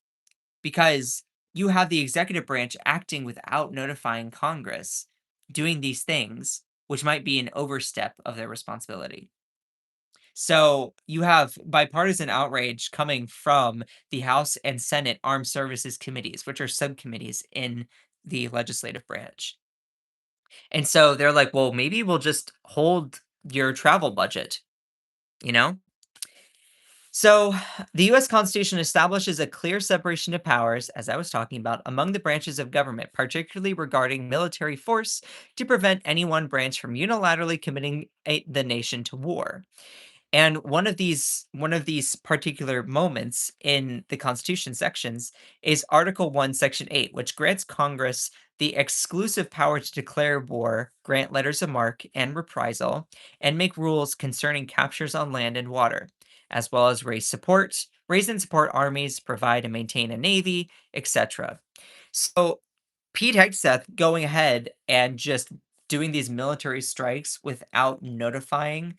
because you have the executive branch acting without notifying Congress, doing these things, which might be an overstep of their responsibility. So you have bipartisan outrage coming from the House and Senate Armed Services Committees, which are subcommittees in the legislative branch. And so they're like, well, maybe we'll just hold your travel budget, you know? So, the US Constitution establishes a clear separation of powers, as I was talking about, among the branches of government, particularly regarding military force to prevent any one branch from unilaterally committing the nation to war. And one of these particular moments in the Constitution sections is Article 1, Section 8, which grants Congress the exclusive power to declare war, grant letters of marque and reprisal, and make rules concerning captures on land and water, as well as raise and support armies, provide and maintain a navy, etc. So Pete Hegseth going ahead and just doing these military strikes without notifying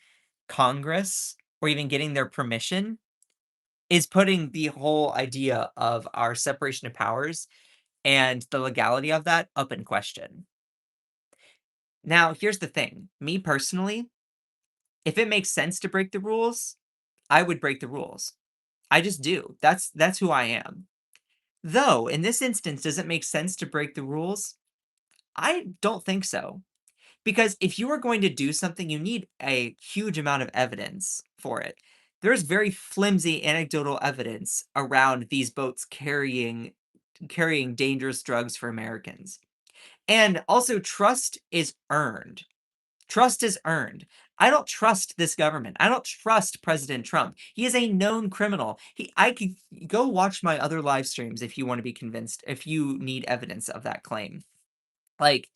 Congress or even getting their permission is putting the whole idea of our separation of powers and the legality of that up in question. Now, here's the thing. Me personally, if it makes sense to break the rules, I would break the rules. I just do. That's who I am. Though, in this instance, does it make sense to break the rules? I don't think so. Because if you are going to do something, you need a huge amount of evidence for it. There's very flimsy anecdotal evidence around these boats carrying dangerous drugs for Americans. And also trust is earned. Trust is earned. I don't trust this government. I don't trust President Trump. He is a known criminal. I could go watch my other live streams if you want to be convinced, if you need evidence of that claim. Like,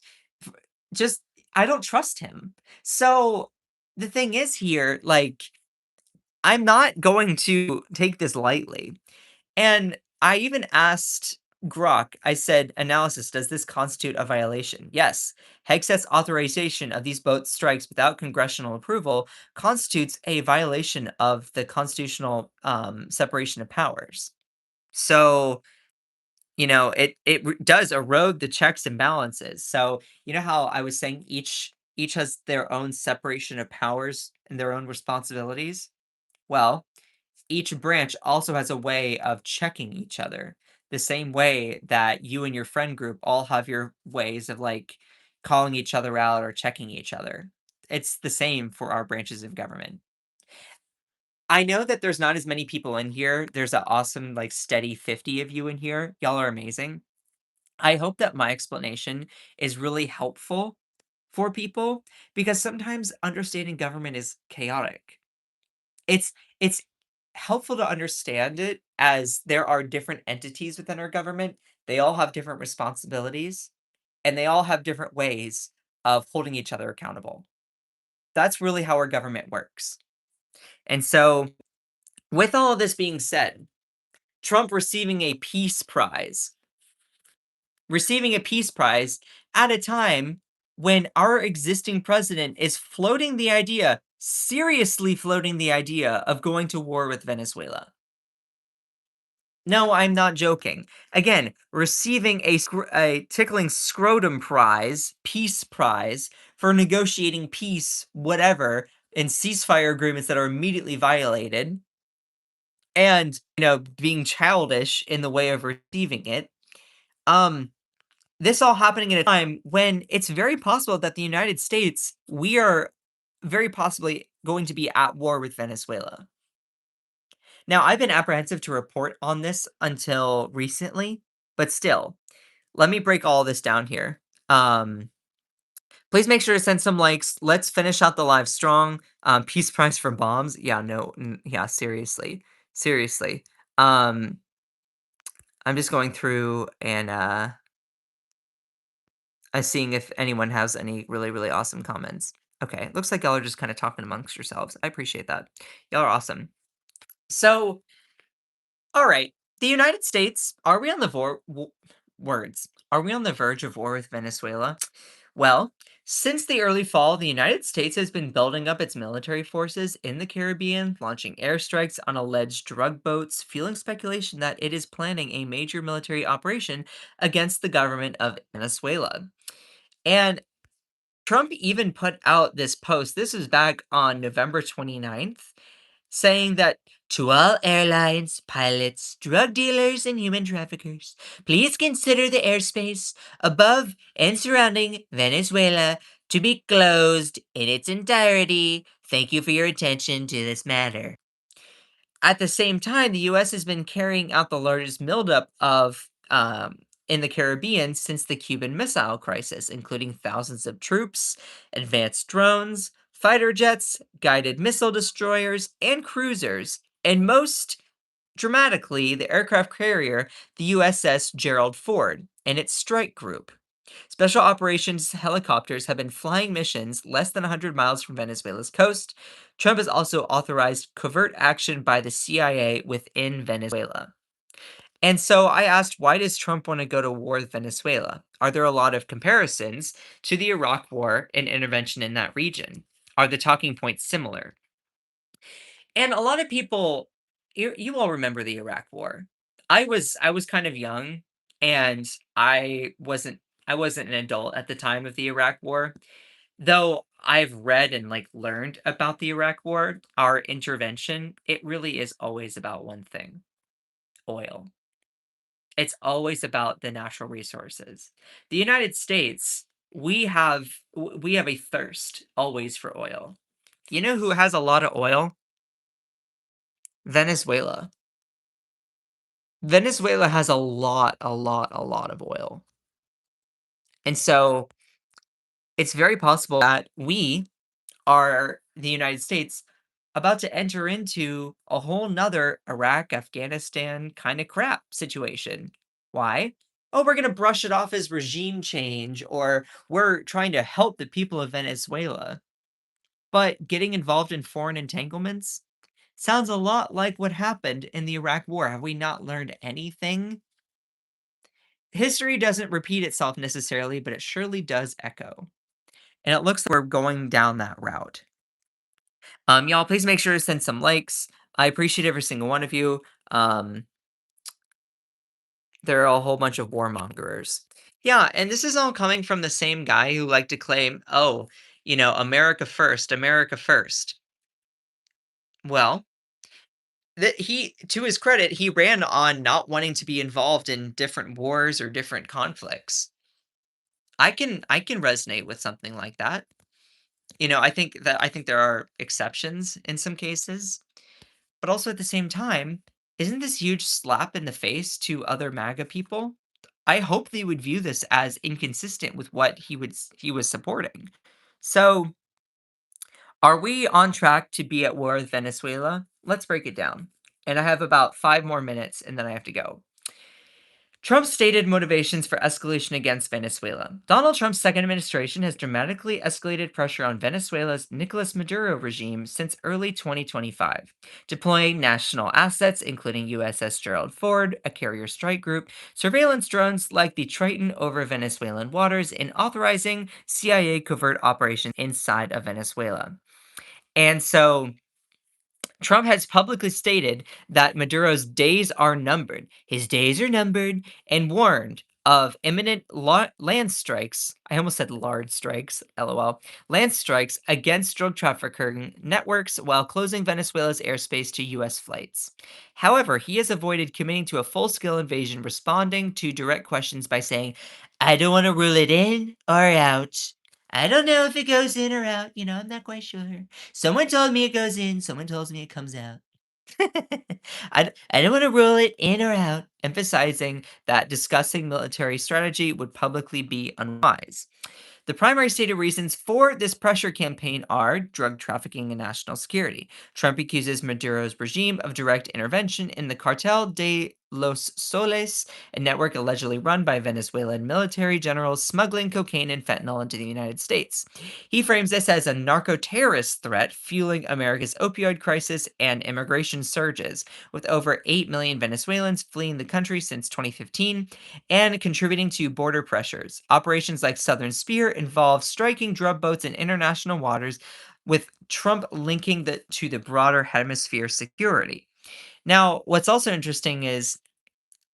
f just I don't trust him. So, the thing is here, like, I'm not going to take this lightly, and I even asked Grok, I said, "Analysis, does this constitute a violation?" Yes. Hegseth's authorization of these boat strikes without congressional approval constitutes a violation of the constitutional, separation of powers. So, does erode the checks and balances. So, you know how I was saying each has their own separation of powers and their own responsibilities? Well, each branch also has a way of checking each other. The same way that you and your friend group all have your ways of like calling each other out or checking each other. It's the same for our branches of government. I know that there's not as many people in here. There's an awesome, like, steady 50 of you in here. Y'all are amazing. I hope that my explanation is really helpful for people because sometimes understanding government is chaotic. It's it's helpful to understand it as there are different entities within our government. They all have different responsibilities and they all have different ways of holding each other accountable. That's really how our government works. And so, with all of this being said, Trump receiving a peace prize at a time when our existing president is seriously floating the idea of going to war with Venezuela. No, I'm not joking. Again, receiving a tickling scrotum prize, peace prize, for negotiating peace, whatever, in ceasefire agreements that are immediately violated, and, being childish in the way of receiving it. Um, This all happening at a time when it's very possible that the United States, we are very possibly going to be at war with Venezuela. Now, I've been apprehensive to report on this until recently, but still, let me break all this down here. Please make sure to send some likes. Let's finish out the live strong. Peace prize for bombs. Yeah, no, yeah, seriously, seriously. Um, I'm just going through and seeing if anyone has any really, really awesome comments. Okay, looks like y'all are just kind of talking amongst yourselves. I appreciate that. Y'all are awesome. So, all right, the United States, are we on the words? Are we on the verge of war with Venezuela? Well, since the early fall, the United States has been building up its military forces in the Caribbean, launching airstrikes on alleged drug boats, fueling speculation that it is planning a major military operation against the government of Venezuela. And Trump even put out this post. This was back on November 29th, saying that to all airlines, pilots, drug dealers, and human traffickers, please consider the airspace above and surrounding Venezuela to be closed in its entirety. Thank you for your attention to this matter. At the same time, the US has been carrying out the largest buildup of in the Caribbean since the Cuban Missile Crisis, including thousands of troops, advanced drones, fighter jets, guided missile destroyers, and cruisers, and most dramatically, the aircraft carrier, the USS Gerald Ford, and its strike group. Special operations helicopters have been flying missions less than 100 miles from Venezuela's coast. Trump has also authorized covert action by the CIA within Venezuela. And so I asked, why does Trump want to go to war with Venezuela? Are there a lot of comparisons to the Iraq War and intervention in that region? Are the talking points similar? And a lot of people, you all remember the Iraq War. I was kind of young, and I wasn't an adult at the time of the Iraq War. Though I've read and like learned about the Iraq War, our intervention, it really is always about one thing: oil. It's always about the natural resources. The United States, we have a thirst always for oil. You know who has a lot of oil? Venezuela. Venezuela has a lot of oil. And so it's very possible that we are the United States about to enter into a whole nother Iraq, Afghanistan kind of crap situation. Why? Oh, we're going to brush it off as regime change, or we're trying to help the people of Venezuela. But getting involved in foreign entanglements sounds a lot like what happened in the Iraq War. Have we not learned anything? History doesn't repeat itself necessarily, but it surely does echo. And it looks like we're going down that route. Y'all, please make sure to send some likes. I appreciate every single one of you. Um, there are a whole bunch of warmongers. Yeah, and this is all coming from the same guy who liked to claim, oh, America first, America first. Well, that he, to his credit, he ran on not wanting to be involved in different wars or different conflicts. I can resonate with something like that. I think there are exceptions in some cases, but also at the same time, isn't this huge slap in the face to other MAGA people? I hope they would view this as inconsistent with what he was supporting. So, are we on track to be at war with Venezuela? Let's break it down. And I have about 5 more minutes and then I have to go. Trump's stated motivations for escalation against Venezuela. Donald Trump's second administration has dramatically escalated pressure on Venezuela's Nicolas Maduro regime since early 2025, deploying national assets including USS Gerald Ford, a carrier strike group, surveillance drones like the Triton over Venezuelan waters, and authorizing CIA covert operations inside of Venezuela. And so Trump has publicly stated that Maduro's days are numbered. His days are numbered, and warned of imminent land strikes. I almost said large strikes, lol. Land strikes against drug trafficking networks while closing Venezuela's airspace to U.S. flights. However, he has avoided committing to a full scale invasion, responding to direct questions by saying, I don't want to rule it in or out. I don't know if it goes in or out. I'm not quite sure. Someone told me it goes in, someone tells me it comes out. I don't want to rule it in or out, emphasizing that discussing military strategy would publicly be unwise. The primary stated reasons for this pressure campaign are drug trafficking and national security. Trump accuses Maduro's regime of direct intervention in the Cartel de los Soles, a network allegedly run by Venezuelan military generals smuggling cocaine and fentanyl into the United States. He frames this as a narco-terrorist threat fueling America's opioid crisis and immigration surges, with over 8 million Venezuelans fleeing the country since 2015 and contributing to border pressures. Operations like Southern Spear involve striking drug boats in international waters, with Trump linking to the broader hemisphere security. Now, what's also interesting is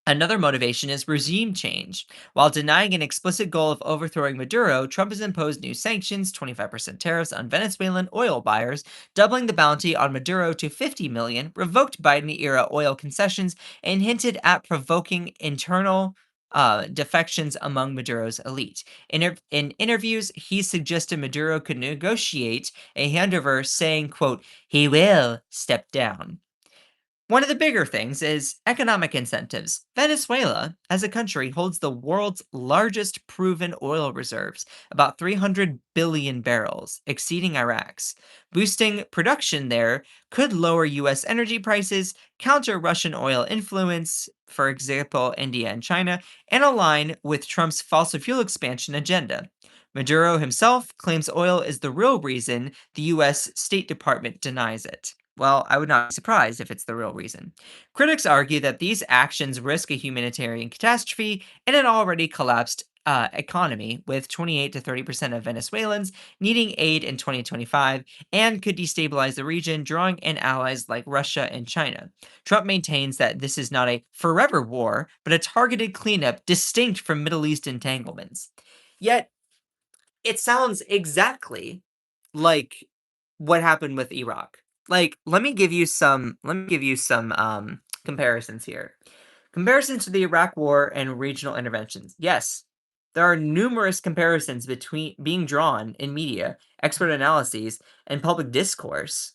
Another motivation is regime change. While denying an explicit goal of overthrowing Maduro, Trump has imposed new sanctions, 25% tariffs on Venezuelan oil buyers, doubling the bounty on Maduro to 50 million, revoked Biden-era oil concessions, and hinted at provoking internal defections among Maduro's elite. In interviews, he suggested Maduro could negotiate a handover, saying, quote, he will step down. One of the bigger things is economic incentives. Venezuela, as a country, holds the world's largest proven oil reserves, about 300 billion barrels, exceeding Iraq's. Boosting production there could lower U.S. energy prices, counter Russian oil influence, for example, India and China, and align with Trump's fossil fuel expansion agenda. Maduro himself claims oil is the real reason the U.S. State Department denies it. Well, I would not be surprised if it's the real reason. Critics argue that these actions risk a humanitarian catastrophe in an already collapsed economy, with 28 to 30% of Venezuelans needing aid in 2025, and could destabilize the region, drawing in allies like Russia and China. Trump maintains that this is not a forever war, but a targeted cleanup distinct from Middle East entanglements. Yet, it sounds exactly like what happened with Iraq. Like, let me give you some comparisons here. Comparisons to the Iraq War and regional interventions. Yes, there are numerous comparisons between being drawn in media, expert analyses, and public discourse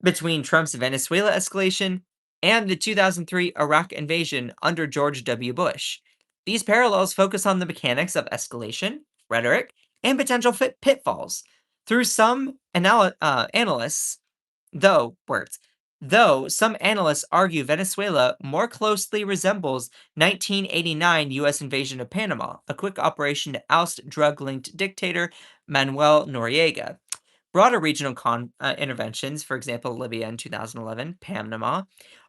between Trump's Venezuela escalation and the 2003 Iraq invasion under George W. Bush. These parallels focus on the mechanics of escalation, rhetoric, and potential pitfalls. Through some analysts, though words, though some analysts argue Venezuela more closely resembles 1989 U.S. invasion of Panama, a quick operation to oust drug-linked dictator Manuel Noriega. Broader regional interventions, for example, Libya in 2011, Panama,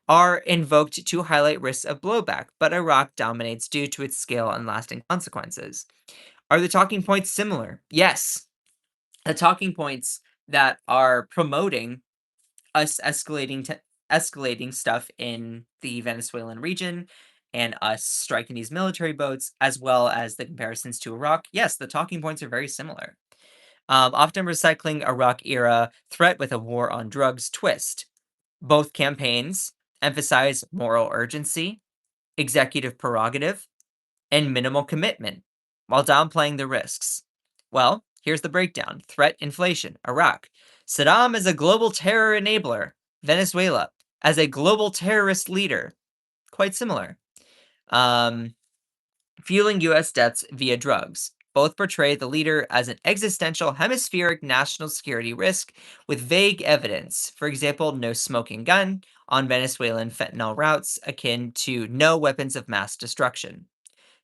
are invoked to highlight risks of blowback, but Iraq dominates due to its scale and lasting consequences. Are the talking points similar? Yes. The talking points that are promoting us escalating stuff in the Venezuelan region and us striking these military boats, as well as the comparisons to Iraq. Yes, the talking points are very similar. Often recycling Iraq era threat with a war on drugs twist. Both campaigns emphasize moral urgency, executive prerogative, and minimal commitment, while downplaying the risks. Well, here's the breakdown: threat inflation, Iraq. Saddam as a global terror enabler, Venezuela as a global terrorist leader. Quite similar. Um, Fueling U.S. debts via drugs. Both portray the leader as an existential hemispheric national security risk with vague evidence. For example, no smoking gun on Venezuelan fentanyl routes, akin to no weapons of mass destruction.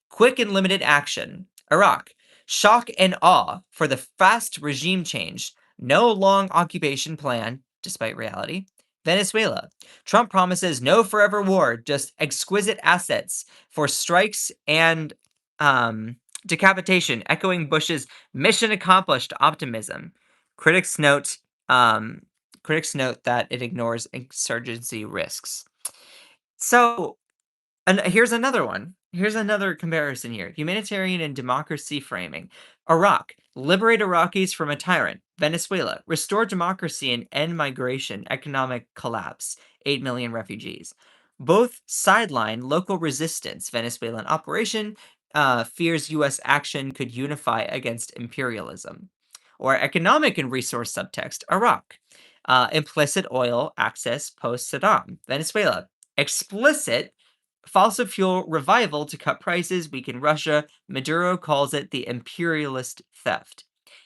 Quick and limited action. Iraq. Shock and awe for the fast regime change. No long occupation plan, despite reality. Venezuela. Trump promises no forever war, just exquisite assets for strikes and um, decapitation, echoing Bush's mission accomplished optimism. Critics note um, critics note that it ignores insurgency risks. So and here's another one. Here's another comparison here. Humanitarian and democracy framing. Iraq. Liberate Iraqis from a tyrant. Venezuela. Restore democracy and end migration, economic collapse. 8 million refugees. Both sideline local resistance. Venezuelan operation fears U.S. action could unify against imperialism. Or economic and resource subtext. Iraq. Implicit oil access post Saddam. Venezuela. Explicit fossil fuel revival to cut prices, weaken Russia. Maduro calls it the imperialist theft.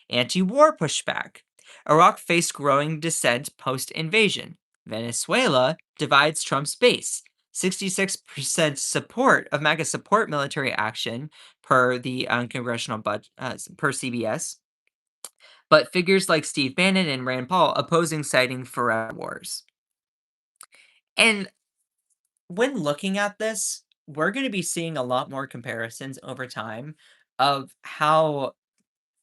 Anti war pushback. Iraq faced growing dissent post invasion. Venezuela divides Trump's base. 66% support of MAGA support military action per the congressional budget per CBS, but figures like Steve Bannon and Rand Paul opposing citing forever wars. And when looking at this, we're going to be seeing a lot more comparisons over time of how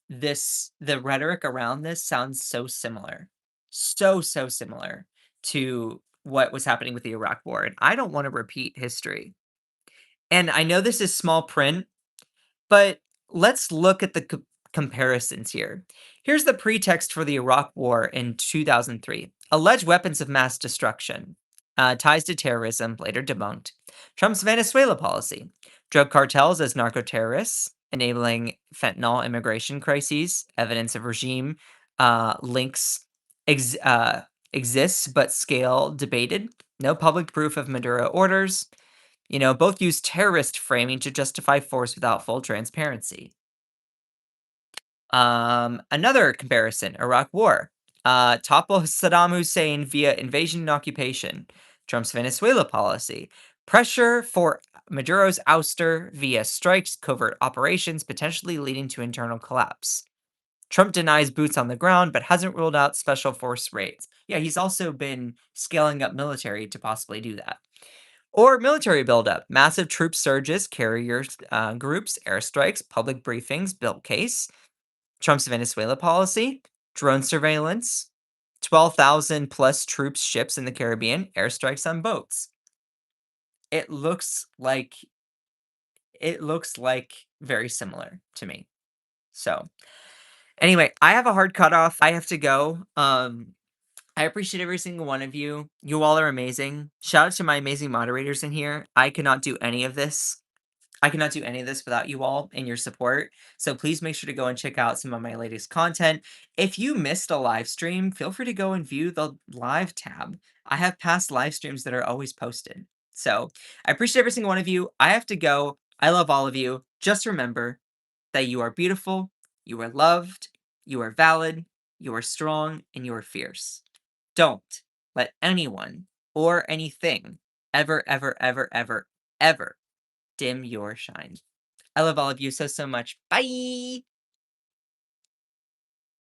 the rhetoric around this sounds so similar. So similar to what was happening with the Iraq war. And I don't want to repeat history. And I know this is small print, but let's look at the comparisons here. Here's the pretext for the Iraq War in 2003: alleged weapons of mass destruction, ties to terrorism, later debunked. Trump's Venezuela policy, drug cartels as narco terrorists, enabling fentanyl immigration crises, evidence of regime links ex- uh, exists, but scale debated. No public proof of Maduro orders. Both use terrorist framing to justify force without full transparency. Another comparison: Iraq War. Topple Saddam Hussein via invasion and occupation. Trump's Venezuela policy. Pressure for Maduro's ouster via strikes, covert operations, potentially leading to internal collapse. Trump denies boots on the ground, but hasn't ruled out special force raids. Yeah, he's also been scaling up military to possibly do that. Or military buildup, massive troop surges, carrier groups, airstrikes, public briefings, built case. Trump's Venezuela policy, drone surveillance, 12,000 plus troops, ships in the Caribbean, airstrikes on boats. It looks like very similar to me. So, anyway, I have a hard cutoff. I have to go. I appreciate every single one of you. You all are amazing. Shout out to my amazing moderators in here. I cannot do any of this without you all and your support. So please make sure to go and check out some of my latest content. If you missed a live stream, feel free to go and view the live tab. I have past live streams that are always posted. So I appreciate every single one of you. I have to go. I love all of you. Just remember that you are beautiful, you are loved, you are valid, you are strong, and you are fierce. Don't let anyone or anything ever, ever, ever, ever, ever dim your shine. I love all of you so, so much. Bye.